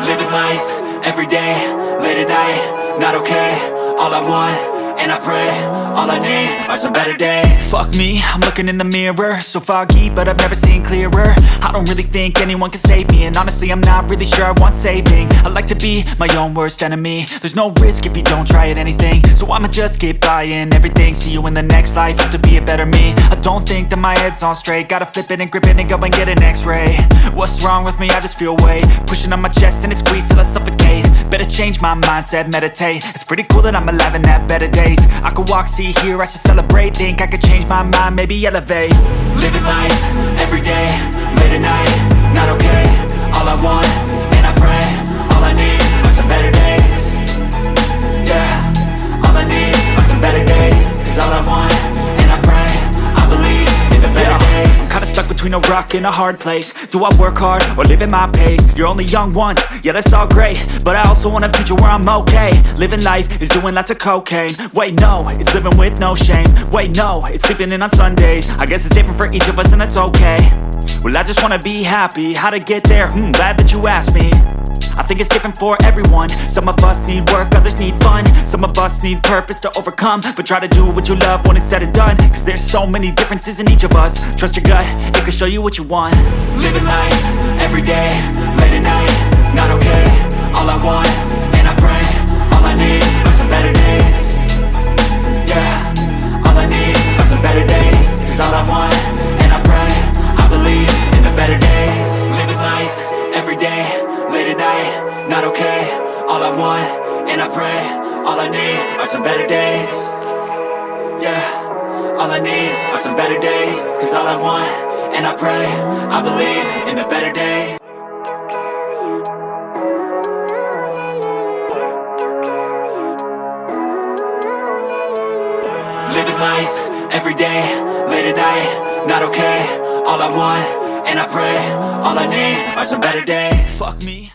Living life, everyday, late at night, not okay. All I want, and I pray, all I need are some better days. Fuck me, I'm looking in the mirror, so foggy, but I've never seen clearer. I don't really think anyone can save me, and honestly I'm not really sure I want saving. I like to be my own worst enemy. There's no risk if you don't try at anything, so I'ma just keep buying everything. See you in the next life, have to be a better me. I don't think that my head's on straight, gotta flip it and grip it and go and get an x-ray. What's wrong with me? I just feel weight pushing on my chest and it squeezes till I suffocate. Better change my mindset, meditate. It's pretty cool that I'm alive and have better days. I could walk, see, hear, I should celebrate. Think I could change my mind, maybe elevate. Living life, everyday, late at night, not okay. All I want, and I pray, all I need are some better days. Yeah, all I need are some better days. Cause all I want, and I pray, I believe in the better days. I'm kinda stuck between a rock and a hard place. Do I work hard or live at my pace? You're only young once, yeah that's all great, but I also want a future where I'm okay. Living life is doing lots of cocaine. Wait no, it's living with no shame. Wait no, it's sleeping in on Sundays. I guess it's different for each of us and that's okay. Well I just wanna be happy, how to get there? Glad that you asked me. I think it's different for everyone. Some of us need work, others need fun. Some of us need purpose to overcome. But try to do what you love when it's said and done. Cause there's so many differences in each of us. Trust your gut, it can show you what you want. Living life, everyday, late at night, not okay. All I want, and I pray, all I need are some better days. Yeah, all I need are some better days. Cause all I want, and I pray, I believe in the better days. Living life, everyday, late at night, not okay. All I want, and I pray, all I need are some better days. Yeah, all I need are some better days. Cause all I want, and I pray, I believe in the better days. Living life, everyday, late at night, not okay. All I want, and I pray, all I need are some better days. Fuck me.